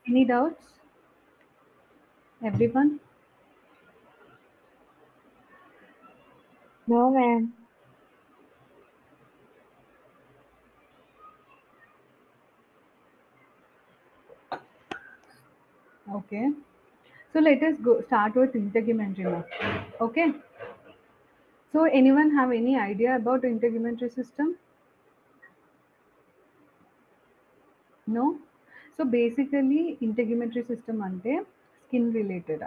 Any doubts, everyone? No, ma'am. Okay. So let us go start with integumentary now. Okay. So anyone have any idea about integumentary system? No. So basically integumentary system అంటే skin related.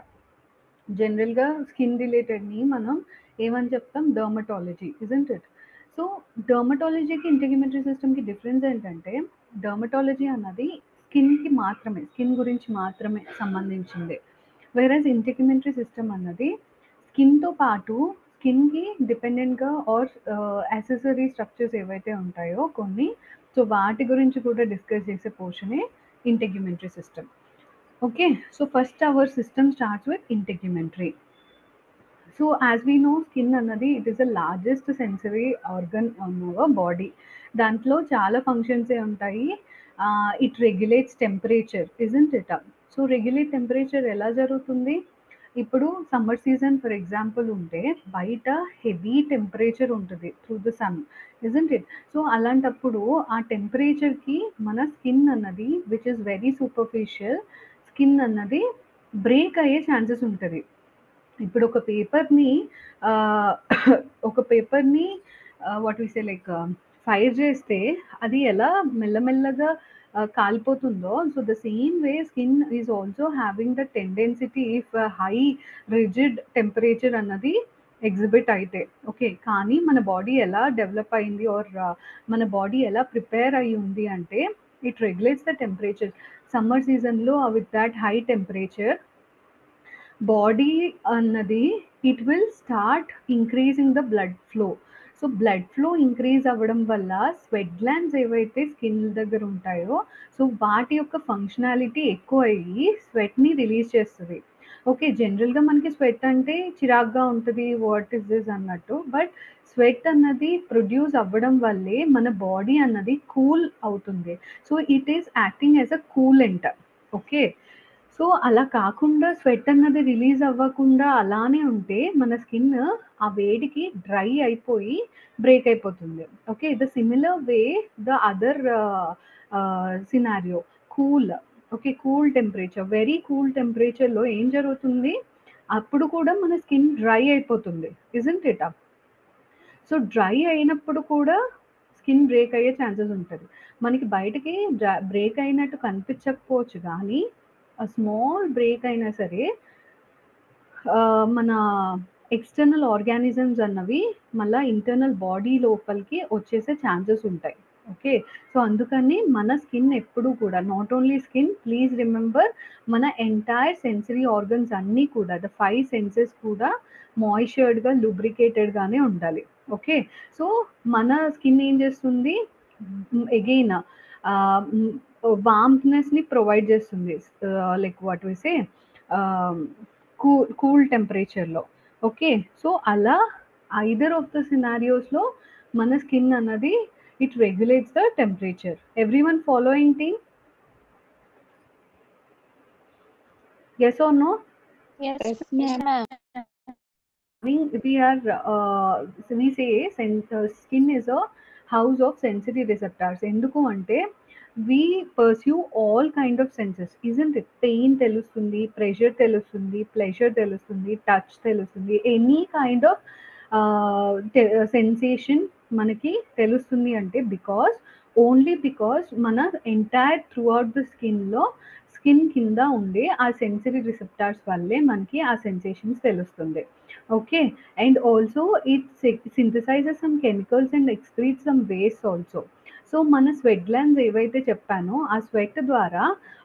జనరల్‌గా skin రిలేటెడ్‌ని మనం ఏమని చెప్తాం? Dermatology isn't it? So డెర్మటాలజీకి integumentary సిస్టమ్‌కి difference ఏంటంటే dermatology అన్నది స్కిన్‌కి మాత్రమే, స్కిన్ గురించి మాత్రమే సంబంధించింది. వేరస్ ఇంటిగ్యుమెంటరీ సిస్టమ్ అన్నది స్కిన్‌తో పాటు స్కిన్‌కి డిపెండెంట్‌గా ఆర్ యాక్సెసరీ స్ట్రక్చర్స్ ఏవైతే ఉంటాయో కొన్ని, సో వాటి గురించి కూడా డిస్కస్ చేసే పోర్షనే integumentary system. Okay, so first our system starts with integumentary. So as we know, skin అన్నది it is the largest sensory organ on our body. దాంట్లో చాలా functions ఏ ఉంటాయి. It regulates temperature, isn't it? So regulate temperature ఎలా జరుగుతుంది? ఇప్పుడు summer season for example ఉంటే బయట heavy temperature ఉంటుంది through the sun, isn't it? So అలాంటప్పుడు ఆ టెంపరేచర్కి మన స్కిన్ అన్నది which is very superficial skin అన్నది బ్రేక్ అయ్యే ఛాన్సెస్ ఉంటుంది. ఇప్పుడు ఒక పేపర్‌ని ఆహ్, ఒక పేపర్‌ని what we say like fire చేస్తే అది ఎలా మెల్లమెల్లగా కాలిపోతుందో, so the same way skin is also having the tendencity if high rigid temperature అన్నది ఎగ్జిబిట్ అయితే. ఓకే. కానీ మన బాడీ ఎలా డెవలప్ అయింది ఆర్ మన బాడీ ఎలా ప్రిపేర్ అయ్యి ఉంది అంటే it regulates the temperature. Summer సీజన్‌లో with thought high temperature body అన్నది it will start increasing the blood flow. So blood flow increase అవ్వడం వల్ల స్వెట్ గ్లాండ్స్ ఏవైతే స్కిన్ దగ్గర ఉంటాయో సో వాటి యొక్క ఫంక్షనాలిటీ ఎక్కువ అయ్యి స్వెట్ని రిలీజ్ చేస్తుంది. ఓకే. జనరల్గా మనకి స్వెట్ అంటే చిరాగ్గా ఉంటుంది, వాట్ ఇస్ దిస్ అన్నట్టు. బట్ స్వెట్ అన్నది ప్రొడ్యూస్ అవ్వడం వల్లే మన బాడీ అన్నది కూల్ అవుతుంది. So it is acting as a coolant. Okay. So అలా కాకుండా స్వెట్ అన్నది రిలీజ్ అవ్వకుండా అలానే ఉంటే మన స్కిన్ ఆ వేడికి డ్రై అయిపోయి బ్రేక్ అయిపోతుంది. Okay. The similar way the other scenario cool. Okay. Cool temperature, very cool టెంపరేచర్‌లో ఏం జరుగుతుంది? అప్పుడు కూడా మన స్కిన్ డ్రై అయిపోతుంది. Isn't it? సో డ్రై అయినప్పుడు కూడా స్కిన్ బ్రేక్ అయ్యే ఛాన్సెస్ ఉంటది. మనకి బయటకి బ్రేక్ అయినట్టు కనిపించకపోవచ్చు గానీ, స్మాల్ బ్రేక్ అయినా సరే మన ఎక్స్‌టర్నల్ ఆర్గానిజమ్స్ అన్నవి మళ్ళా ఇంటర్నల్ బాడీ లోపలికి వచ్చేసే ఛాన్సెస్ ఉంటాయి. ఓకే. సో అందుకని మన స్కిన్ ఎప్పుడూ కూడా not only skin, please remember మన ఎంటైర్ సెన్సరీ ఆర్గన్స్ అన్నీ కూడా ద 5 సెన్సెస్ కూడా మాయిశ్చర్డ్‌గా, లూబ్రికేటెడ్‌గానే ఉండాలి. ఓకే. సో మన స్కిన్ ఏం చేస్తుంది? అగైన్ హ్మ్, వార్మ్‌నెస్‌ని ప్రొవైడ్ చేస్తుంది. Like what we say ah, cool టెంపరేచర్‌లో. ఓకే. సో అలా ఐదర్ ఆఫ్ ద సినారియోస్‌లో మన స్కిన్ అన్నది it regulates the temperature. Everyone following team? Yes or no? Yes, Yes, yes, ma'am. ma'am. We are we say skin is a house of sensory receptors. ఎందుకు అంటే we pursue all kind of senses, isn't it? Pain తెలుస్తుంది, pressure తెలుస్తుంది, pleasure తెలుస్తుంది, touch తెలుస్తుంది, any kind of sensation మనకి తెలుస్తుంది అంటే because only because మన ఎంటైర్ త్రూ అవుట్ ద స్కిన్లో స్కిన్ కింద ఉండే ఆ సెన్సరీ రిసెప్టార్స్ వల్లే మనకి ఆ సెన్సేషన్స్ తెలుస్తుంది. Okay. And also it synthesizes some chemicals and excretes some waste also. So మన స్వెట్ గ్లాండ్స్ ఏవైతే చెప్పానో ఆ స్వెట్ ద్వారా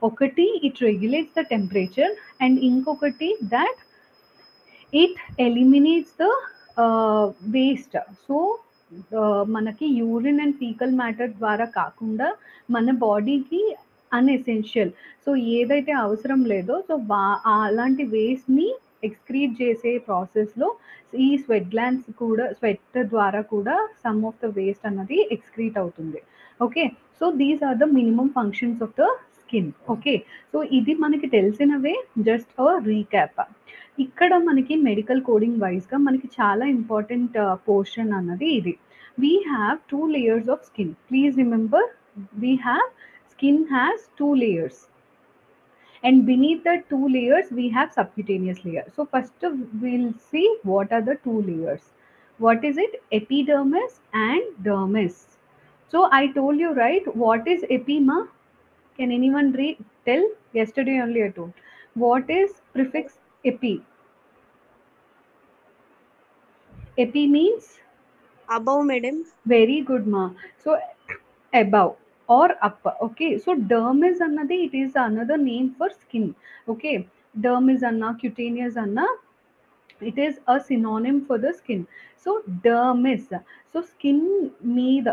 ఒకటి it regulates the temperature and ఇంకొకటి that it eliminates the waste. So మనకి యూరిన్ అండ్ ఫీకల్ మ్యాటర్ ద్వారా కాకుండా మన బాడీకి అన్ఎసెన్షియల్ సో ఏదైతే అవసరం లేదో సో అలాంటి వేస్ట్ని ఎక్స్క్రీట్ చేసే ప్రాసెస్లో ఈ స్వెట్ గ్లాండ్స్ కూడా స్వెట్ ద్వారా కూడా సమ్ ఆఫ్ ద వేస్ట్ అన్నది ఎక్స్క్రీట్ అవుతుంది. Okay, so these are the minimum functions of the skin. Okay, so ఇది మనకి తెలిసినవే, జస్ట్ అ రీక్యాప్. ఇక్కడ మనకి మెడికల్ కోడింగ్ వైజ్గా మనకి చాలా ఇంపార్టెంట్ పోర్షన్ అన్నది ఇది. We have 2 layers of skin. Please remember, we have skin has 2 layers, and beneath the 2 layers we have subcutaneous layer. So first we'll see what are the 2 layers. What is it? Epidermis and dermis. So I told you, right, what is epima? Can anyone read? Tell. Yesterday only I told. What is prefix epi? Epi means Above, madam. very good, ma. So above or upper. Okay, so dermis annadi, it is another name for skin. Okay, dermis anna, cutaneous anna, it is a synonym for the skin. So dermis, so skin మీద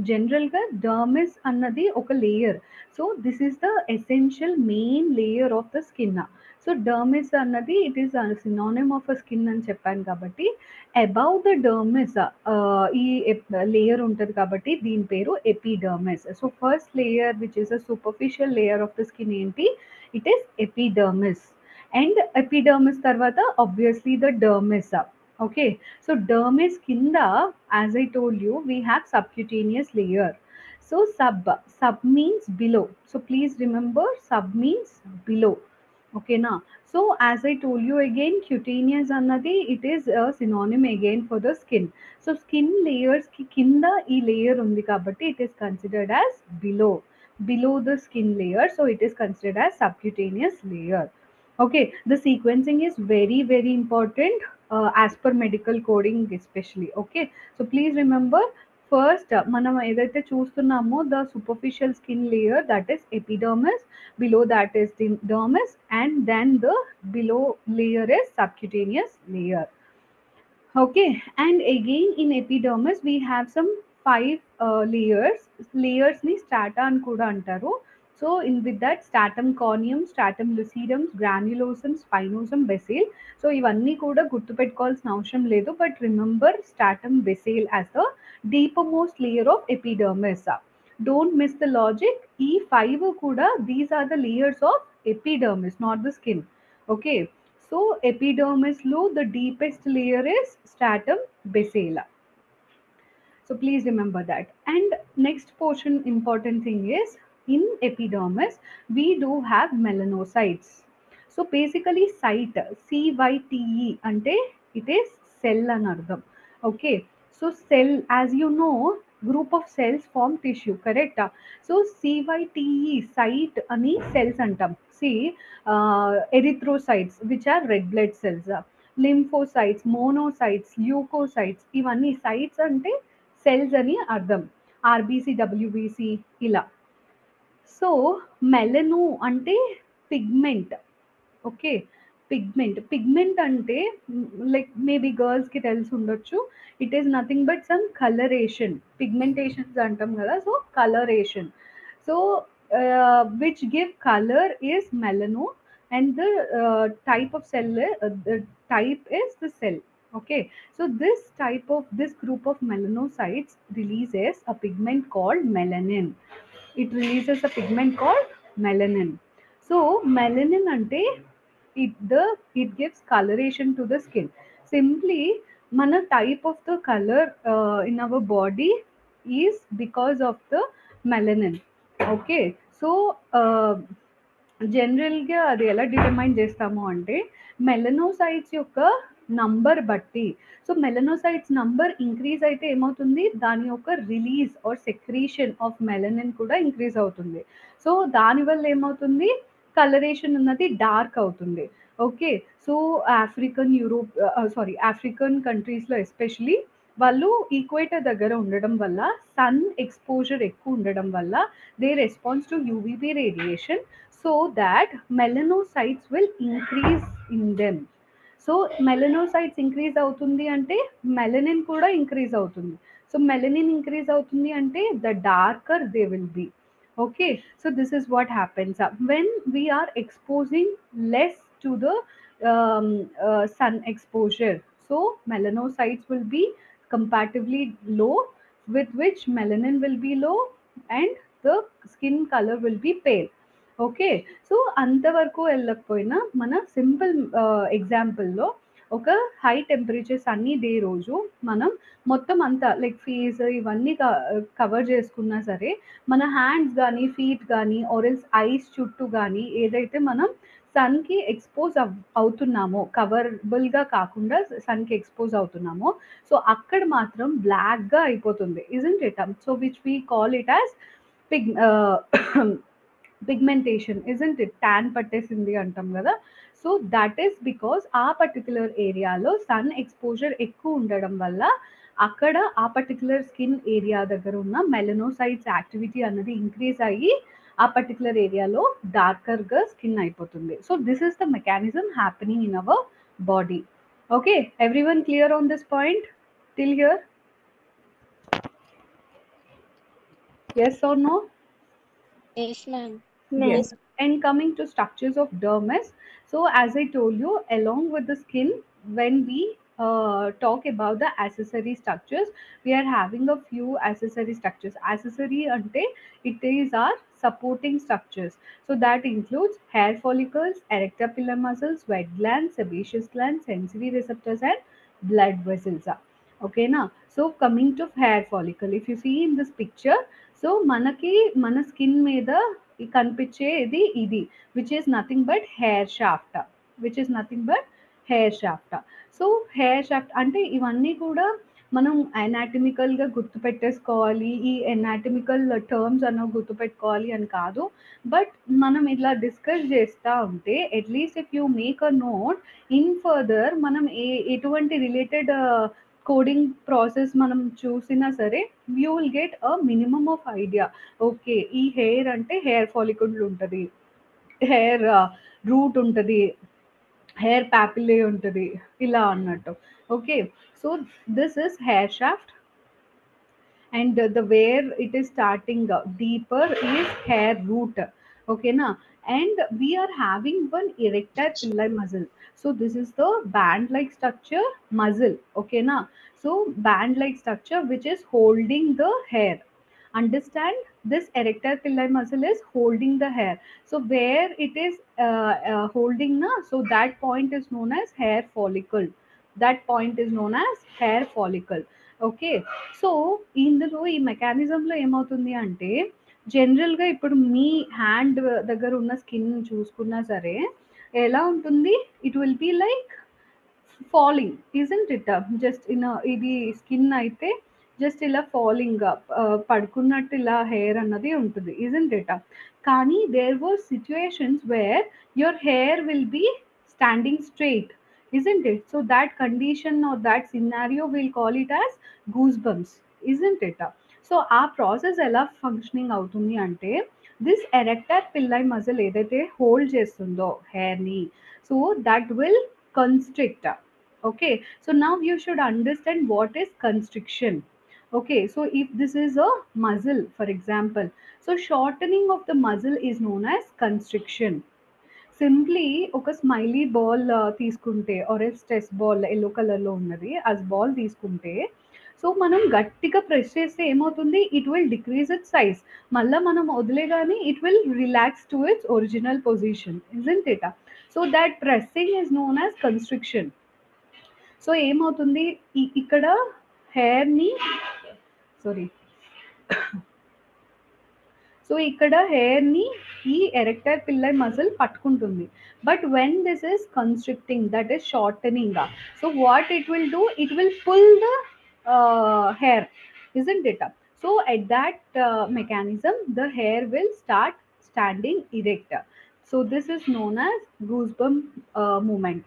జనరల్గా dermis అన్నది ఒక layer. So this is the essential main layer of the skin. So dermis అన్నది it is synonym of a skin అని చెప్పాను కాబట్టి above the dermis ఈ layer ఉంటుంది కాబట్టి దీని పేరు epidermis. So first layer which is a superficial layer of the skin ఏంటి? It is epidermis. And epidermis తర్వాత obviously the dermis. Okay, so dermis కింద, as I told you, we have subcutaneous layer. So sub means below. So please remember, sub means below. ఓకేనా? So as I told you again, cutaneous అన్నది it is synonym again for the skin. So skin లేయర్స్కి కింద ఈ layer ఉంది కాబట్టి it is considered as below the skin layer. So it is considered as subcutaneous layer. Okay, the sequencing is very very important as per medical coding especially. Okay, so please remember, first మనం ఏదైతే చూస్తున్నామో the superficial skin layer, that is epidermis, below that is the dermis, and then the below layer is subcutaneous layer. Okay, and again in epidermis we have some 5 layers. Layers ni strata అని కూడా అంటారు. So in with that, stratum corneum, stratum lucidum, granulosum, spinosum, basal. So ఇవన్నీ కూడా గుర్తుపెట్టుకోవాల్సిన అవసరం లేదు, but remember stratum basal as the deepermost layer of epidermis. Don't miss the logic. ఈ 5 కూడా, these are the layers of epidermis, not the skin. Okay, so epidermis lo the deepest layer is stratum basala. So please remember that. And next portion important thing is, in epidermis we do have melanocytes. So basically site, CYTE ante it is cell అని అర్థం. Okay, so cell, as you know, group of cells form tissue, correct? So CYTE site ani cells antam. See, erythrocytes which are red blood cells, lymphocytes, monocytes, leukocytes, ఇవన్నీ sites అంటే cells అని అర్థం. RBC, WBC ఇలా. So మెలను అంటే pigment. Okay, pigment అంటే like maybe గర్ల్స్కి తెలిసి ఉండొచ్చు, it is nothing but some colouration. Pigmentations అంటాం కదా, so colouration. So which give colour is మెలను, and the type of cell, the type is the cell. Okay, so this group of melanocytes releases a pigment called melanin. It releases a pigment called melanin. So melanin ante it gives coloration to the skin. Simply, mana type of the color in our body is because of the melanin. Okay, so జనరల్‌గా అది ఎలా determine చేస్తాము అంటే, melanocytes యొక్క number బట్టి. So melanocytes number increase అయితే ఏమవుతుంది, దాని యొక్క release are secretion of melanin కూడా ఇంక్రీజ్ అవుతుంది. సో దానివల్ల ఏమవుతుంది, కలరేషన్ అన్నది డార్క్ అవుతుంది. ఓకే, సో ఆఫ్రికన్ కంట్రీస్‌లో ఎస్పెషల్లీ వాళ్ళు ఈక్వేటర్ దగ్గర ఉండడం వల్ల, సన్ ఎక్స్‌పోజర్ ఎక్కువ ఉండడం వల్ల, they response to UVB radiation, so that melanocytes will increase in them. So melanocytes increase అవుతుంది అంటే మెలనిన్ కూడా ఇంక్రీజ్ అవుతుంది. సో మెలనిన్ ఇంక్రీజ్ అవుతుంది అంటే the darker they will be. Okay, so this is what happens when we are exposing less to the sun exposure. So melanocytes will be comparatively low, with which melanin will be low and the skin color will be pale. Okay. So అంతవరకు వెళ్ళకపోయినా మన simple ఎగ్జాంపుల్‌లో ఒక high temperature sunny day రోజు మనం మొత్తం అంతా like face ఇవన్నీ cover చేసుకున్నా సరే, మన హ్యాండ్స్ గానీ, ఫీట్ గానీ ఆర్ ఎల్స్ ఐస్ చుట్టూ గానీ ఏదైతే మనం సన్‌కి ఎక్స్‌పోజ్ అవుతున్నామో, కవరబుల్‌గా కాకుండా సన్‌కి ఎక్స్‌పోజ్ అవుతున్నామో, సో అక్కడ మాత్రం బ్లాక్‌గా అయిపోతుంది. Isn't it? So which we call it as pig pigmentation, isn't it? Tan పట్టేసింది అంటాం కదా. సో దట్ ఈస్ బికాస్ ఆ పర్టిక్యులర్ ఏరియాలో సన్ ఎక్స్పోజర్ ఎక్కువ ఉండడం వల్ల అక్కడ ఆ పర్టిక్యులర్ స్కిన్ ఏరియా దగ్గర ఉన్న మెలనోసైట్స్ యాక్టివిటీ అన్నది ఇంక్రీజ్ అయ్యి ఆ పర్టిక్యులర్ ఏరియాలో డార్కర్గా స్కిన్ అయిపోతుంది. So this is the mechanism happening in our body. Okay, everyone clear on this point till here? Yes or no? Yes, ma'am. Yes. And coming to structures of dermis, so as I told you, along with the skin, when we talk about the accessory structures, we are having a few accessory structures. Accessory ante it is our supporting structures. So that includes hair follicles, erector pillar muscles, sweat glands, sebaceous glands, sensory receptors, and blood vessels. Okay na? So coming to hair follicle, if you see in this picture, so మనకి మన skin మీద కనిపించేది ఇది, which is nothing but hair shaft, which is nothing but hair shaft. So hair shaft అంటే ఇవన్నీ కూడా మనం అనాటమికల్గా గుర్తుపెట్టేసుకోవాలి, ఈ అనాటమికల్ టర్మ్స్ అన్న గుర్తుపెట్టుకోవాలి అని కాదు. బట్ మనం ఇలా డిస్కస్ చేస్తూ ఉంటే at least if you make a note in further, మనం ఎటువంటి రిలేటెడ్ కోడింగ్ ప్రాసెస్ మనం చూసినా సరే you will get a minimum of idea. Okay, ఈ హెయిర్ అంటే హెయిర్ ఫాలికల్ ఉంటుంది, హెయిర్ రూట్ ఉంటుంది, హెయిర్ ప్యాపిలే ఉంటుంది, ఇలా అన్నట్టు. Okay, so this is hair shaft and the where it is starting deeper is hair root. Okay na? And we are having one erector pili muscle. So this is the band like structure muscle. Okay na? So band like structure which is holding the hair. Understand, this erector pili muscle is holding the hair. So where it is holding na, so that point is known as hair follicle. That point is known as hair follicle. Okay, so ఇందులో ఈ మెకానిజంలో ఏమవుతుంది అంటే జనరల్గా ఇప్పుడు మీ hand దగ్గర ఉన్న skin చూసుకున్నా సరే ఎలా ఉంటుంది, it will be like falling, isn't it? Just in ఇది స్కిన్ అయితే జస్ట్ ఇలా ఫాలింగ్ పడుకున్నట్టు ఇలా హెయిర్ అన్నది ఉంటుంది, ఇజంట్ ఇట్? కానీ there were situations where your hair will be standing straight, isn't it? So that condition or that scenario we'll call it as goosebumps, isn't it? So our process ఎలా functioning అవుతుంది అంటే this erector pili muscle ఏదైతే hold చేస్తుందో హెయిర్ని, so that will constrict. Okay, so now you should understand what is constriction. Okay, so if this is a muscle for example, so shortening of the muscle is known as constriction. Simply ఒక smiley ball తీసుకుంటే are stress ball yellow కలర్లో ఉన్నది ఆ ball తీసుకుంటే, so మనం గట్టిగా press చేస్తే ఏమవుతుంది, it will decrease it size. మళ్ళీ మనం వదిలేగానే it will relax to its original position, isn't it? So that pressing is known as constriction. So ఏమవుతుంది, ఇక్కడ హెయిర్ని సారీ సో ఇక్కడ హెయిర్ని ఈ ఎరెక్టర్ పిల్లై మజిల్ పట్టుకుంటుంది. But when this is constricting, that is shortening, so what it will do, it will pull the hair, isn't it? So at that mechanism the hair will start standing erect. So this is known as goosebump movement.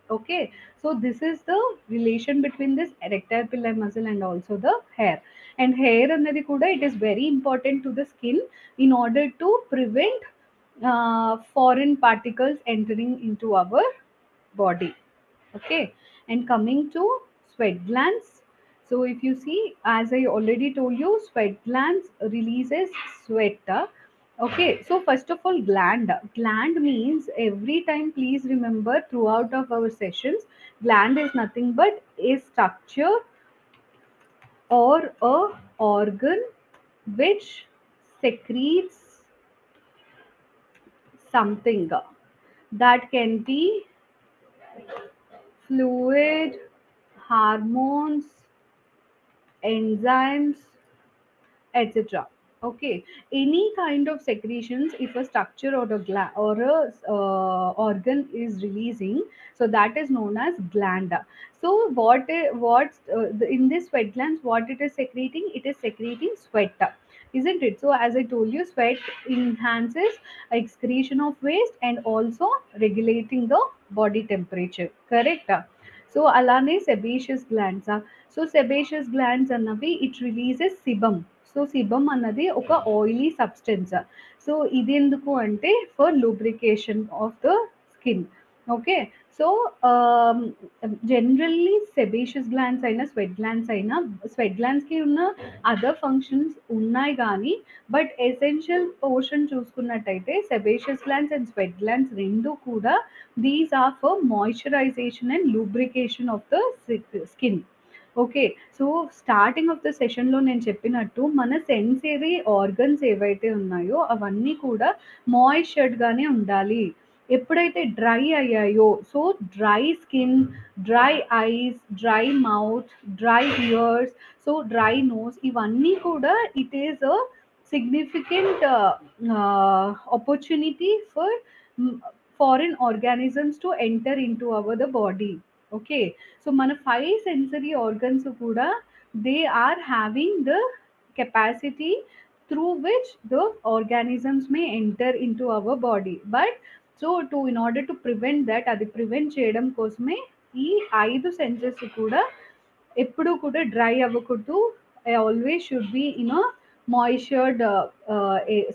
Okay, so this is the relation between this erector pili muscle and also the hair. And hair annadi kuda it is very important to the skin in order to prevent foreign particles entering into our body. Okay, and coming to sweat glands, so if you see, as I already told you, sweat glands releases sweat Okay, so first of all, gland. Gland means every time, please remember throughout of our sessions, gland is nothing but a structure or a organ which secretes something that can be fluid, hormones, enzymes, etc. Okay, any kind of secretions, if a structure or a organ is releasing, so that is known as gland. So in this sweat glands, what it is secreting? It is secreting sweat, isn't it? So as I told you, sweat enhances excretion of waste and also regulating the body temperature. Correct? So alane sebaceous glands. So sebaceous glands అన్నవి it releases sebum. So sebum అన్నది ఒక oily substance. So ఇది ఎందుకు అంటే for lubrication of the skin. Okay, so generally sebaceous glands అయినా sweat glands అయినా, sweat గ్లాండ్స్కి ఉన్న అదర్ ఫంక్షన్స్ ఉన్నాయి కానీ బట్ ఎసెన్షియల్ పోర్షన్ చూసుకున్నట్టయితే sebaceous glands and sweat glands రెండు కూడా these are for moisturization and lubrication of the skin. Okay, so starting of the సెషన్లో నేను చెప్పినట్టు మన సెన్సరీ ఆర్గన్స్ ఏవైతే ఉన్నాయో అవన్నీ కూడా మాయిశ్చర్డ్గానే ఉండాలి. ఎప్పుడైతే డ్రై అయ్యాయో, so dry skin, dry eyes, dry mouth, dry ears, so dry nose, ఇవన్నీ కూడా it is a significant opportunity for foreign organisms to enter into our the body. Okay, so మన 5 sensory organs కూడా they are having the capacity through which the organisms may enter into our body. But so to in order to prevent that, అది prevent చేయడం కోసమే ఈ 5 senses కూడా ఎప్పుడు కూడా dry అవ్వకూడదు. Always should be in a moistured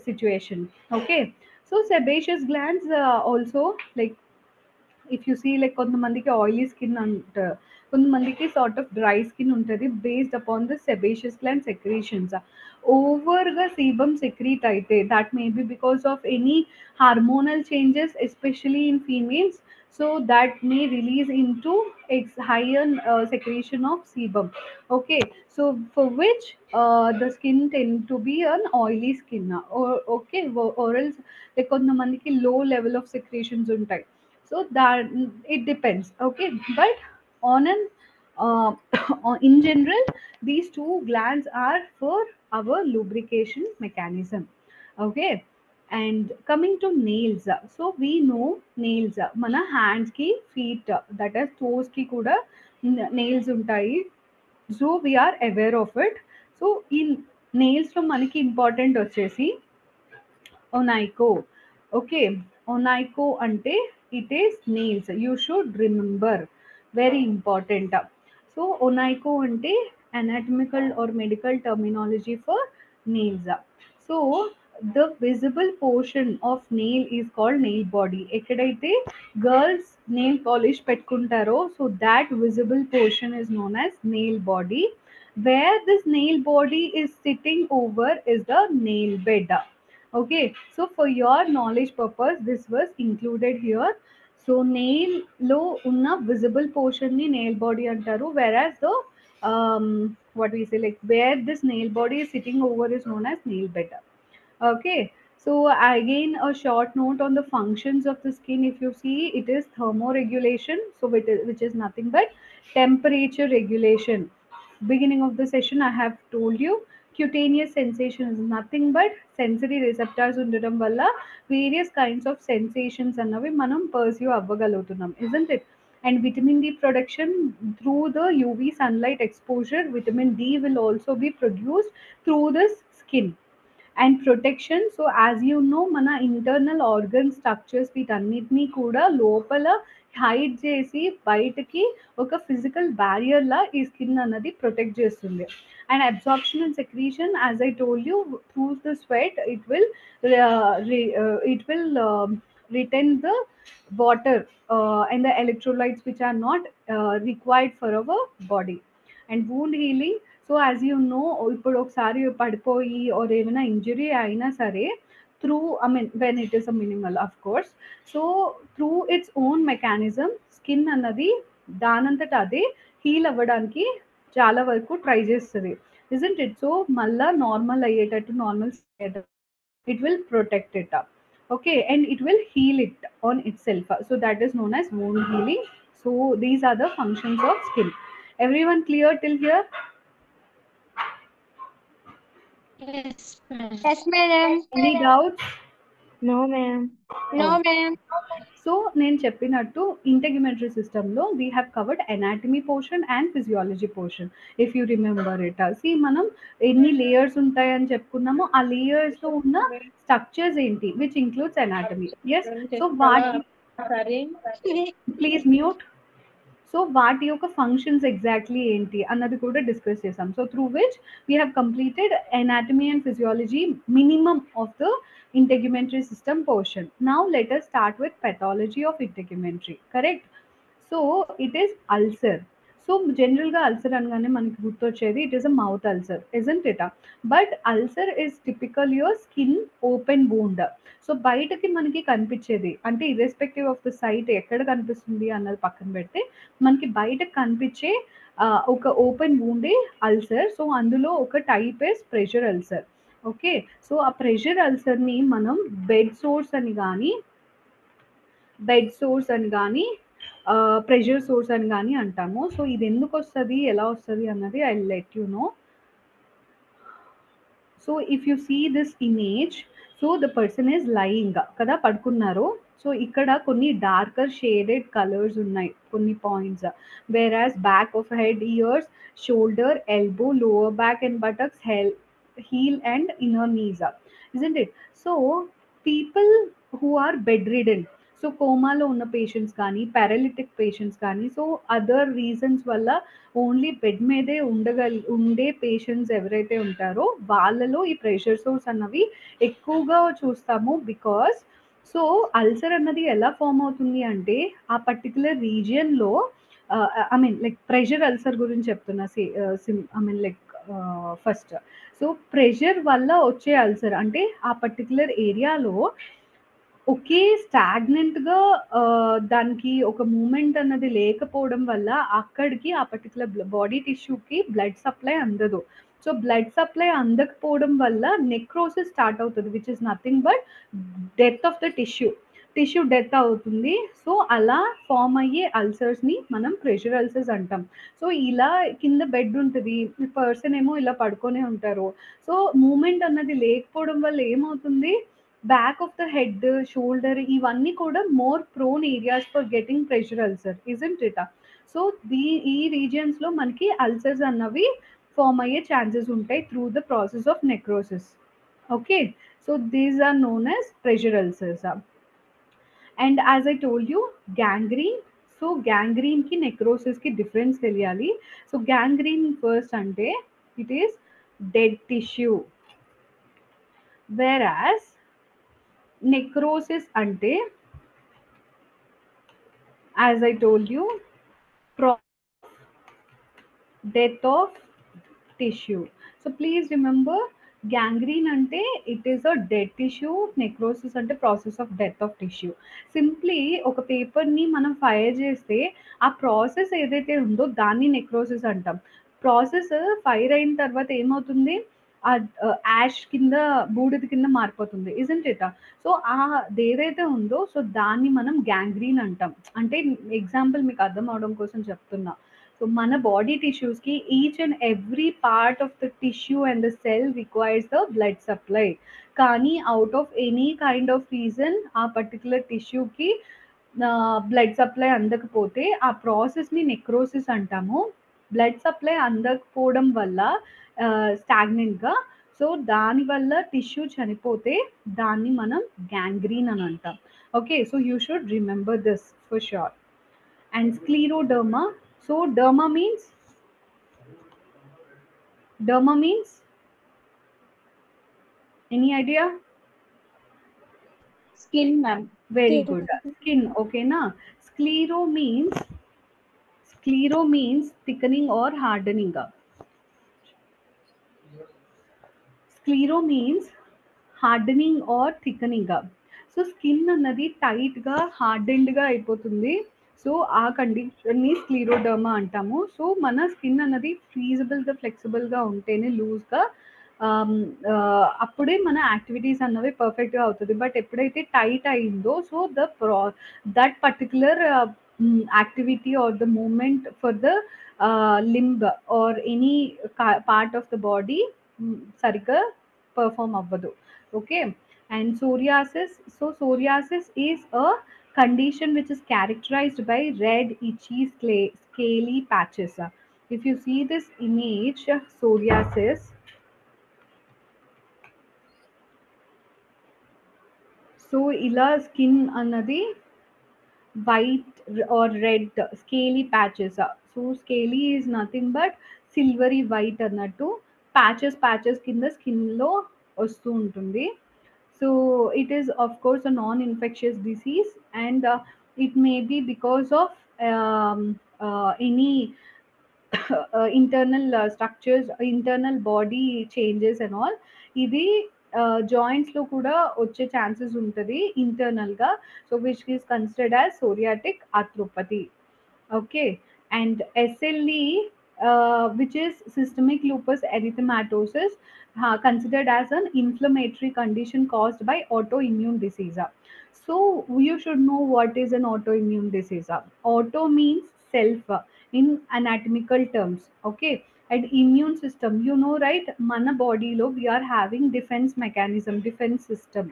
situation. Okay, so sebaceous glands also, like if you see like కొంతమందికి oily skin అంటారు, కొంతమందికి సార్ట్ ఆఫ్ డ్రై స్కిన్ ఉంటుంది based upon the sebaceous gland secretions. ఓవర్గా sebum secrete అయితే that may be because of any hormonal changes especially in females. So that may release into higher secretion of sebum. Okay, so for which the skin tend to be an oily skin. Or okay, or else like కొంతమందికి low level of secretions ఉంటాయి. So that it depends. Okay, but on an uh, in general, these two glands are for our lubrication mechanism. Okay, and coming to nails, so we know nails mana hands ki, feet, that is toes ki kuda nails ఉంటాయి. So we are aware of it. So in nails లో మనకి important వచ్చేసి ఒనైకో. Okay, onycho అంటే it is nails. You should remember, very important. So onycho అంటే anatomical or medical terminology for nails. So the visible portion of nail is called nail body. ఎక్కడైతే girls nail polish పెట్టుకుంటారో, so that visible portion is known as nail body. Where this nail body is sitting over is the nail bed. Okay, so for your knowledge purpose this was included here. So nail lo unna visible portion ni nail body antaru, whereas the what we say, like where this nail body is sitting over is known as nail bed. Okay, so again a short note on the functions of the skin. If you see, it is thermoregulation, so which is nothing but temperature regulation. Beginning of the session I have told you, cutaneous sensation is nothing but sensory receptors ఉండడం వల్ల various kinds of sensations అన్నవి మనం perceive అవ్వగలుగుతున్నాం, isn't it? And vitamin D production through the UV sunlight exposure, vitamin D will also be produced through the skin. And protection, so as you know మన internal organ structures వీటన్నిటినీ కూడా లోపల hide చేసి బయటకి ఒక physical బ్యారియర్లా ఈ skin అన్నది protect చేస్తుంది. And absorption and secretion, as I told you, through the sweat it will retain the water and the electrolytes which are not required for our body. And wound healing, so as you know, ఇప్పుడు ఒకసారి పడిపోయి are ఏమైనా injury అయినా సరే through, I mean, when it is a minimal, of course. So through its own mechanism, skin అన్నది దానంతట అదే heal అవ్వడానికి చాలా వరకు ట్రై చేస్తుంది, isn't it? సో మళ్ళా నార్మల్ అయ్యేటట్టు, normal it will protect it up. Okay, and it will heal it on itself. So that is known as wound healing. So these are the functions of skin. Everyone clear till here? Yes, ma'am. Yes, madam. Any doubts? No, ma'am. No, ma'am. So నేను చెప్పినట్టు integumentary సిస్టంలో we have covered anatomy portion and physiology portion. If you remember it, see మనం ఎన్ని layers ఉంటాయని చెప్పుకున్నామో ఆ లేయర్స్లో ఉన్న structures ఏంటి, which includes anatomy. Yes, so వాటి, ప్లీజ్ మ్యూట్. సో వాటి యొక్క ఫంక్షన్స్ ఎగ్జాక్ట్లీ ఏంటి అన్నది కూడా డిస్కస్ చేసాం. So through which we have completed anatomy and physiology minimum of the integumentary system portion. Now let us start with pathology of integumentary. Correct? So it is ulcer. So జనరల్గా ulcer అనగానే మనకి గుర్తొచ్చేది it is a mouth ulcer, isn't it? But ulcer is typical your skin open wound. So బయటకి మనకి కనిపించేది అంటే irrespective of the site ఎక్కడ కనిపిస్తుంది అన్నది పక్కన పెడితే మనకి బయటకు కనిపించే ఒక ఓపెన్ వూండే అల్సర్. సో అందులో ఒక type is pressure ulcer. Okay, so ఆ ప్రెషర్ అల్సర్ని మనం బెడ్ సోర్స్ అని కానీ ప్రెషర్ సోర్స్ అని కానీ అంటాము. సో ఇది ఎందుకు వస్తుంది, ఎలా వస్తుంది అన్నది I let you know. So if you see this image, so the person is lying కదా, పడుకున్నారు. సో ఇక్కడ కొన్ని డార్కర్ షేడెడ్ కలర్స్ ఉన్నాయి, కొన్ని points. Where as back of head, years, shoulder, elbow, lower back and buttocks, heel and inner knees, isn't it? So people who are bedridden, so కోమాలో ఉన్న patients కానీ paralytic patients కానీ, so other reasons వల్ల only bed మీదే ఉండే patients ఎవరైతే ఉంటారో వాళ్ళలో ఈ ప్రెషర్ సోర్స్ అన్నవి ఎక్కువగా చూస్తాము. బికాస్ సో అల్సర్ అన్నది ఎలా ఫామ్ అవుతుంది అంటే ఆ పర్టికులర్ రీజియన్లో, I mean like pressure ulcer గురించి చెప్తున్నా, I mean like first. So pressure వల్ల వచ్చే అల్సర్ అంటే ఆ పర్టికులర్ ఏరియాలో ఒకే స్టాగ్నెంట్గా దానికి ఒక మూమెంట్ అన్నది లేకపోవడం వల్ల అక్కడికి ఆ పర్టికులర్ బాడీ టిష్యూకి బ్లడ్ సప్లై అందదు. సో బ్లడ్ సప్లై అందకపోవడం వల్ల నెక్రోసిస్ స్టార్ట్ అవుతుంది, which is nothing but death of the tissue death అవుతుంది. సో అలా ఫామ్ అయ్యే అల్సర్స్ని మనం ప్రెషర్ అల్సర్స్ అంటాం. సో ఇలా కింద బెడ్ ఉంటుంది, పర్సన్ ఏమో ఇలా పడుకొనే ఉంటారు. సో మూమెంట్ అన్నది లేకపోవడం వల్ల ఏమవుతుంది, back of the head, shoulder, ఇవన్నీ కూడా more prone areas for getting pressure ulcer, isn't it? So ఈ రీజియన్స్లో మనకి అల్సర్స్ అన్నవి ఫామ్ అయ్యే ఛాన్సెస్ ఉంటాయి through the process of necrosis. Okay, so these are known as pressure ulcers. And as I told you, gangrene. So గ్యాంగ్రీన్కి నెక్రోసిస్కి difference తెలియాలి. So gangrene first అంటే it is dead tissue, whereas necrosis ante, as I told you, death of tissue. So please remember, gangrene ante it is a dead tissue, necrosis ante process of death of tissue. Simply oka paper ni manam fire cheste aa process edaithe undo danni necrosis antam. Process fire అయిన తర్వాత ఏమవుతుంది, ash కింద, బూడిద కింద మారిపోతుంది, isn't it? So ఏదైతే ఉందో so దాన్ని మనం గ్యాంగ్రీన్ అంటాం. అంటే ఎగ్జాంపుల్ మీకు అర్థం అవడం కోసం చెప్తున్నా. సో మన బాడీ టిష్యూస్కి each and every part of the tissue and the cell requires the blood supply. కానీ out of any kind of reason ఆ పర్టికులర్ టిష్యూకి బ్లడ్ సప్లై అందకపోతే ఆ ప్రాసెస్ని నెక్రోసిస్ అంటాము. బ్లడ్ సప్లై అందకపోవడం వల్ల స్టాగ్నెంట్గా, సో దానివల్ల టిష్యూ చనిపోతే దాన్ని మనం గ్యాంగ్రీన్ అని అంటాం. Okay, so you should remember this for sure. And scleroderma. So derma means any idea? Skin, ma'am. Very good. Skin, okay na? Sclero means thickening or hardening. Sclero means hardening or thickening. So skin అన్నది టైట్గా హార్డెండ్గా అయిపోతుంది. So ఆ కండిషన్ని స్క్లీరోడర్మా అంటాము. So మన skin అన్నది ఫీజిబుల్గా ఫ్లెక్సిబుల్గా ఉంటేనే లూజ్గా అప్పుడే మన యాక్టివిటీస్ అన్నవి పర్ఫెక్ట్గా అవుతుంది. బట్ ఎప్పుడైతే టైట్ అయిందో so that particular activity or the movement for the limb or any part of the body సరిగ్గా perform అవ్వదు. Okay, and psoriasis. So psoriasis is a condition which is characterized by red itchy scaly patches. If you see this image, psoriasis, so ఇలా skin అన్నది white or red scaly patches. So scaly is nothing but silvery white అన్నట్టు patches కింద స్కిన్లో వస్తూ ఉంటుంది. So it is of course a non infectious disease and it may be because of any internal structures, internal body changes and all. ఇది జాయింట్స్లో కూడా వచ్చే chances ఉంటుంది ఇంటర్నల్గా. So which is considered as psoriatic arthropathy. Okay, and SLE, which is systemic lupus erythematosus, considered as an inflammatory condition caused by autoimmune disease. So you should know what is an autoimmune disease. Auto means self in anatomical terms. Okay, and immune system, you know, right? Mana body lo we are having defense mechanism, defense system,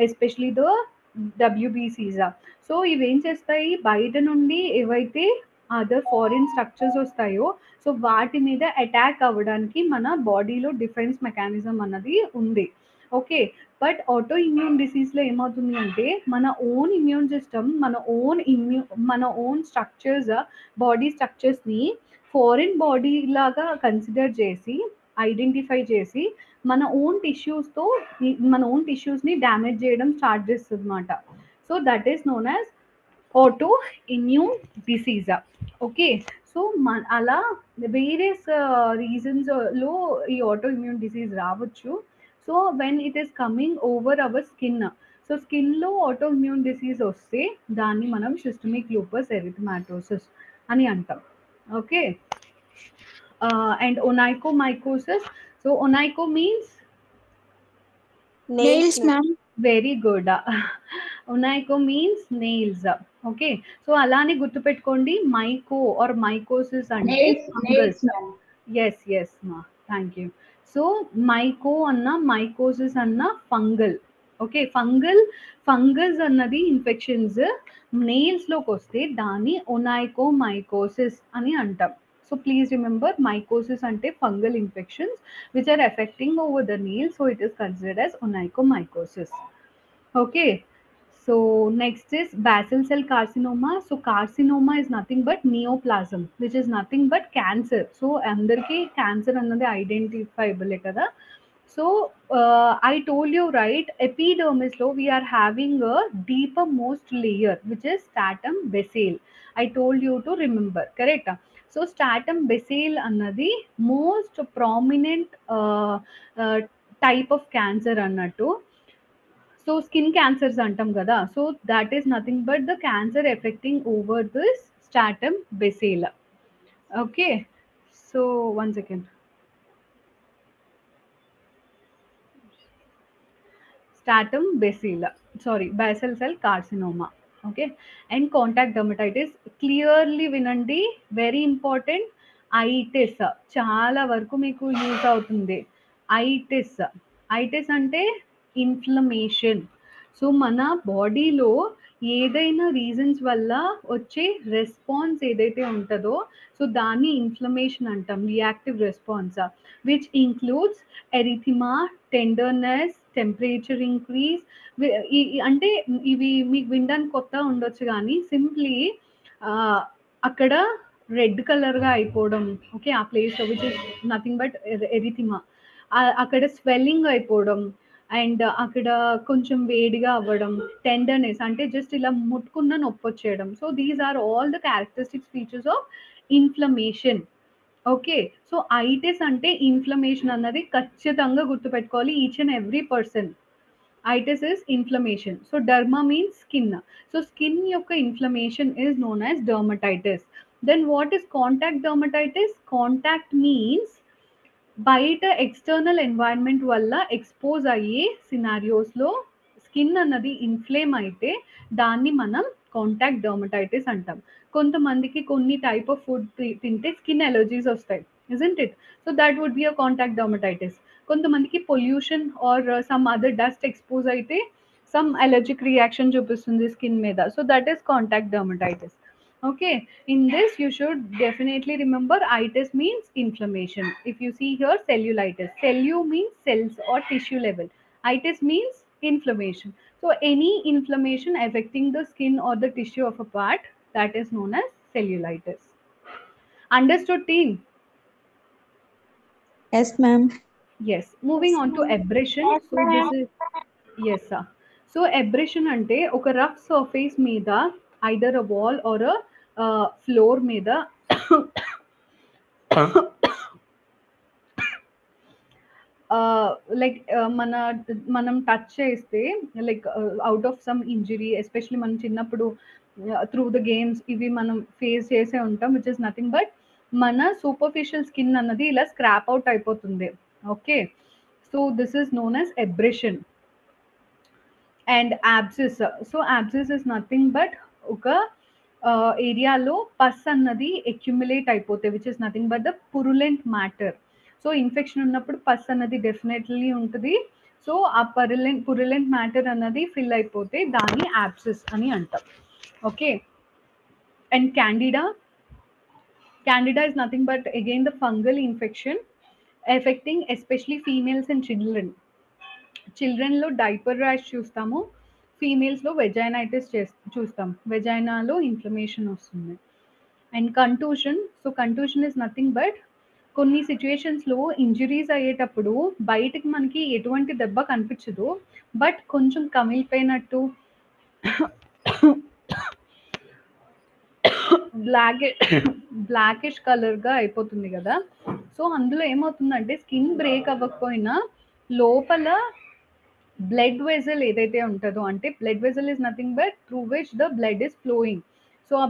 especially the WBCs. So ఇవేం చేస్తాయి, బయట నుండి ఏవైతే other foreign structures వస్తాయో so వాటి మీద attack అవ్వడానికి మన బాడీలో డిఫెన్స్ మెకానిజం అన్నది ఉంది. ఓకే, బట్ ఆటో ఇమ్యూన్ డిసీజ్లో ఏమవుతుంది అంటే మన ఓన్ ఇమ్యూన్ సిస్టమ్, మన ఓన్ స్ట్రక్చర్స్, బాడీ స్ట్రక్చర్స్ని ఫారిన్ బాడీ లాగా కన్సిడర్ చేసి ఐడెంటిఫై చేసి మన ఓన్ టిష్యూస్ని డ్యామేజ్ చేయడం స్టార్ట్ చేస్తుంది అన్నమాట. So that is known as auto immune disease. Okay, so అలా వేరియస్ రీజన్స్లో ఈ ఆటో ఇమ్యూన్ డిసీజ్ రావచ్చు. So when it is coming over our skin, so స్కిన్లో ఆటో ఇమ్యూన్ డిసీజ్ వస్తే దాన్ని మనం సిస్టమిక్ లూపస్ ఎరిథమాటోసిస్ అని అంటాం. Okay, and onychomycosis. So onycho means Nails, ma'am. Very good. onycho means nails. Okay, so అలానే గుర్తుపెట్టుకోండి, మైకో are mycosis అంటే fungus. Yes మా, థ్యాంక్ యూ. సో మైకో అన్న మైకోసిస్ అన్న ఫంగల్. ఓకే, ఫంగస్ అన్నది ఇన్ఫెక్షన్స్ నెయిల్స్లోకి వస్తే దాన్ని onychomycosis అని అంటాం. So please remember, mycosis ante fungal infections which are affecting over the nail, so it is considered as onychomycosis. Okay, so next is basal cell carcinoma. So carcinoma is nothing but neoplasm, which is nothing but cancer. So andarki cancer annadi identifiable kada. So I told you, right, epidermis lo we are having a deeper most layer which is stratum basale. I told you to remember, correct? So stratum basale అన్నది most prominent type of cancer అన్నట్టు. So skin cancers అంటాం కదా, so that is nothing but the cancer affecting over this stratum basale. Okay, so 1 second. Stratum basal, sorry, basal cell carcinoma. Okay, and contact dermatitis, clearly వినండి, very important. ఐటిస్ చాలా వరకు మీకు use అవుతుంది. ఐటిస్ అంటే inflammation. So మన బాడీలో ఏదైనా reasons వల్ల వచ్చే రెస్పాన్స్ ఏదైతే ఉంటుందో సో దాన్ని ఇన్ఫ్లమేషన్ అంటాం, reactive response, which includes erythema, tenderness, temperature increase. అంటే ఇవి మీకు వినడానికి కొత్త ఉండొచ్చు కానీ సింప్లీ అక్కడ రెడ్ కలర్గా అయిపోవడం. ఓకే, ఆ place which is nothing but erythema. అక్కడ స్వెల్లింగ్ అయిపోవడం అండ్ అక్కడ కొంచెం వేడిగా అవ్వడం, టెండర్నెస్ అంటే జస్ట్ ఇలా ముట్టుకున్న నొప్పి వచ్చేయడం. So these are all the characteristic features of inflammation. Okay, so itis అంటే ఇన్ఫ్లమేషన్ అన్నది ఖచ్చితంగా గుర్తుపెట్టుకోవాలి each and every person. Itis is inflammation. So derma means skin. So skin యొక్క inflammation is known as dermatitis. Then what is contact dermatitis? Contact means బయట external environment వల్ల expose అయ్యే సినారియోస్లో skin అన్నది inflame అయితే దాన్ని మనం కాంటాక్ట్ డర్మటైటిస్ అంటాం. కొంతమందికి కొన్ని టైప్ ఆఫ్ ఫుడ్ తింటే స్కిన్ ఎలర్జీస్ వస్తాయి, isn't it? So that would be a contact dermatitis. కొంతమందికి pollution or some other dust expose అయితే సమ్ అలర్జిక్ రియాక్షన్ చూపిస్తుంది స్కిన్ మీద, so that is contact dermatitis. Okay, in this you should definitely remember itis means inflammation. If you see here cellulitis, cellu means cells or tissue level, itis means inflammation. So any inflammation affecting the skin or the tissue of a part, that is known as cellulitis. Understood, team? Yes, ma'am. Yes, moving on to abrasion. So this is, yes sir. So abrasion ante oka rough surface meeda either a wall or a floor meeda like మనం touch చేస్తే like out of some injury, especially మనం చిన్నప్పుడు through the games ఇవి మనం face చేసే ఉంటాం, which is nothing but మన superficial skin అన్నది ఇలా స్క్రాప్ అవుట్ అయిపోతుంది. Okay, so this is known as abrasion. And abscess. So abscess is nothing but ఒక ఏరియాలో పస్ అన్నది అక్యుములేట్ అయిపోతాయి, which is nothing but the purulent matter. So infection ఉన్నప్పుడు pus అన్నది డెఫినెట్లీ ఉంటుంది. సో ఆ పురులెంట్ మ్యాటర్ అన్నది ఫిల్ అయిపోతే దాన్ని యాబ్సిస్ అని అంటాం. Okay, and candida is nothing but again the fungal infection affecting especially females and చిల్డ్రన్లో డైపర్ ర్యాష్ చూస్తాము, ఫీమేల్స్లో వెజైనైటిస్ చూస్తాం, వెజైనాలో ఇన్ఫ్లమేషన్ వస్తుంది. And contusion. So contusion is nothing but కొన్ని సిచ్యుయేషన్స్లో ఇంజరీస్ అయ్యేటప్పుడు బయటకి మనకి ఎటువంటి దెబ్బ కనిపించదు, బట్ కొంచెం కమిలిపోయినట్టు బ్లాకిష్ కలర్గా అయిపోతుంది కదా. సో అందులో ఏమవుతుందంటే స్కిన్ బ్రేక్ అవ్వకపోయినా లోపల బ్లడ్ వెజల్ ఏదైతే ఉంటుందో, అంటే blood vessel is nothing but through which the blood is flowing. So ఆ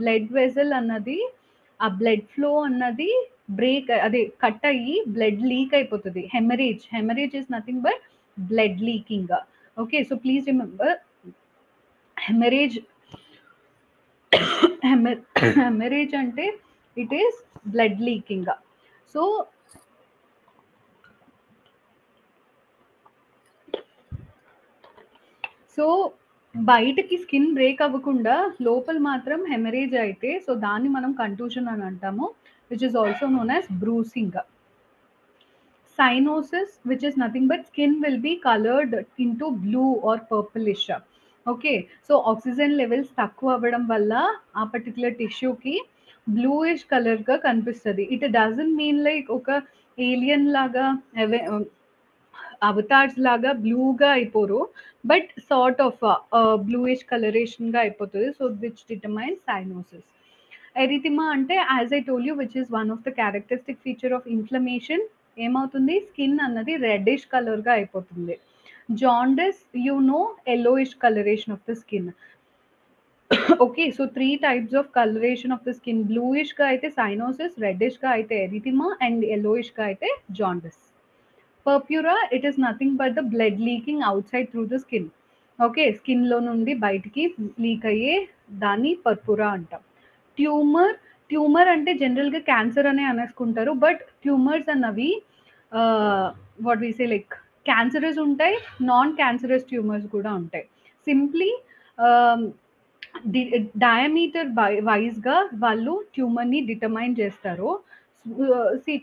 బ్లడ్ వెజల్ అన్నది, ఆ బ్లడ్ ఫ్లో అన్నది బ్రేక్ అదే కట్ అయ్యి బ్లడ్ లీక్ అయిపోతుంది. Haemorrhage is nothing but blood leaking. Okay, so please remember haemorrhage అంటే it is blood leaking. So బయటకి skin break అవ్వకుండా లోపల మాత్రం హెమరేజ్ అయితే సో దాన్ని మనం కంటూషన్ అని అంటాము, which is also known as bruising. Cyanosis, which is nothing but skin will be colored into blue or purplish. Okay, so oxygen levels తక్కువ అవ్వడం వల్ల ఆ పర్టికులర్ టిష్యూకి బ్లూయిష్ కలర్గా కనిపిస్తుంది. ఇట్ డజంట్ మీన్ లైక్ ఒక ఏలియన్ లాగా అవతార్స్ లాగా బ్లూగా అయిపోరు, బట్ సార్ట్ ఆఫ్ బ్లూయిష్ కలరేషన్గా అయిపోతుంది. So which determines cyanosis. Erythema అంటే as I told you which is one of the characteristic feature of inflammation. ఏమవుతుంది, స్కిన్ అన్నది రెడ్డిష్ కలర్గా అయిపోతుంది. Jaundice you know yellowish colouration of the skin. Okay, so 3 types of colouration of the skin. బ్లూయిష్గా అయితే cyanosis, రెడ్డిష్గా అయితే erythema, and ఎల్లోయిష్గా అయితే jaundice. Purpura, it is nothing but the blood leaking outside through the skin. Okay, స్కిన్లో నుండి బయటికి leak అయ్యే దాన్ని పర్పురా అంటాం. ట్యూమర్ అంటే జనరల్గా క్యాన్సర్ అనే అనేసుకుంటారు, బట్ ట్యూమర్స్ అన్నవి what we say like cancerous ఉంటాయి, నాన్ క్యాన్సరస్ ట్యూమర్స్ కూడా ఉంటాయి. సింప్లీ డయామీటర్ వైజ్గా వాళ్ళు ట్యూమర్ని డిటర్మైన్ చేస్తారు.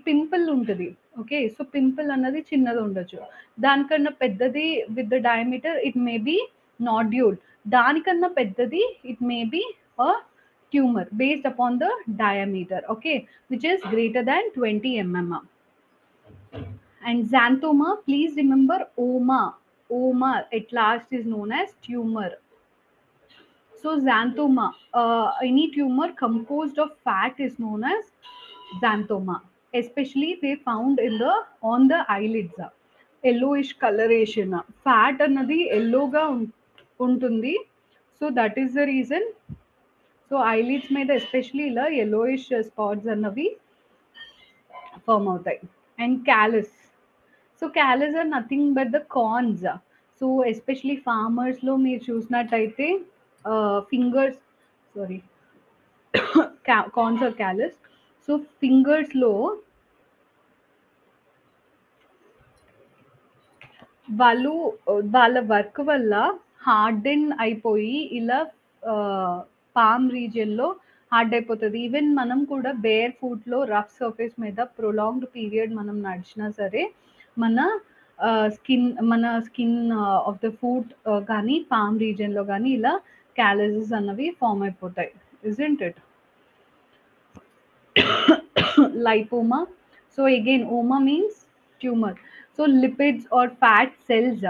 పింపుల్ ఉంటుంది. ఓకే, సో పింపుల్ అన్నది చిన్నది ఉండొచ్చు, దానికన్నా పెద్దది with the diameter it may be nodule, దానికన్నా పెద్దది it may be a tumor based upon the diameter, okay, which is greater than 20 mm. And xanthoma, please remember oma at last is known as tumor. So xanthoma, any tumor composed of fat is known as xanthoma, especially they found on the eyelids. yellowish coloration. Fat అన్నది yellowగా ఉంటుంది. So that is the reason. So eyelids మీద especially ఇలా yellowish spots అన్నవి form అవుతాయి. And callus. So callus are nothing but the corns. So especially ఫార్మర్స్లో మీరు చూసినట్టయితే fingers sorry corns are callus. So ఫింగర్స్లో వాళ్ళు వాళ్ళ వర్క్ వల్ల హార్డెన్ అయిపోయి ఇలా పామ్ రీజియన్లో హార్డ్ అయిపోతుంది. ఈవెన్ మనం కూడా బేర్ ఫుట్లో రఫ్ సర్ఫేస్ మీద ప్రొలాంగ్డ్ పీరియడ్ మనం నడిచినా సరే మన స్కిన్ ఆఫ్ ద ఫుట్ కానీ పామ్ రీజియన్లో కానీ ఇలా క్యాలసెస్ అన్నవి ఫామ్ అయిపోతాయి. Isn't it? lipoma. So again, oma means tumor. So lipids or fat cells.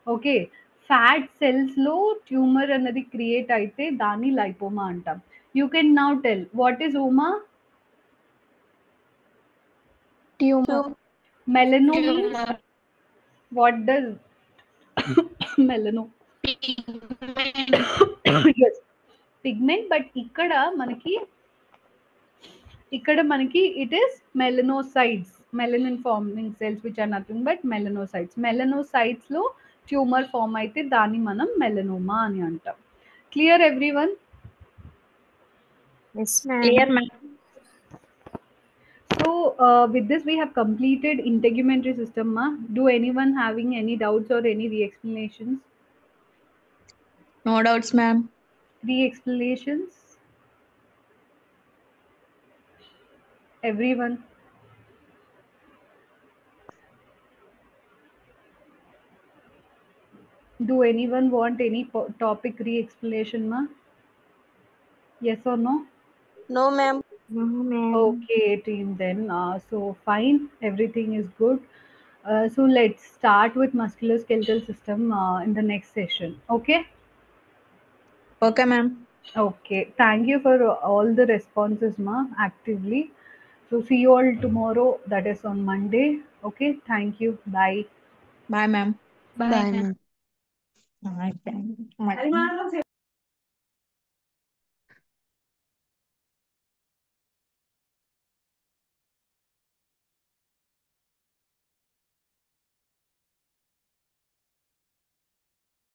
Okay, fat cells lo tumor anadi create aithe dani lipoma antam. You can now tell what is oma. Tumor. Melano means Tumor. what does melano? Pigment. Yes, pigment. But ఇక్కడ మనకి it is melanocytes, melanin forming cells which are nothing but melanocytes. Melanocytes లో tumour form అయితే దాన్ని మనం melanoma అని అంటాం. Clear everyone? Yes, ma'am. Clear, ma'am. So with this we have completed integumentary system. Do anyone having any doubts or any re-explanations? No doubts, ma'am. Re-explanations? Everyone? Do anyone want any topic re-explanation, ma? Yes or no? No, ma'am. No, ma'am. Okay, team then. So fine, everything is good. So let's start with musculoskeletal system in the next session. Okay? Okay, ma'am. Okay. Thank you for all the responses, ma, actively. So see you all tomorrow, that is on Monday. Okay, thank you. Bye. Bye, ma'am. Bye, ma'am. Bye, ma'am.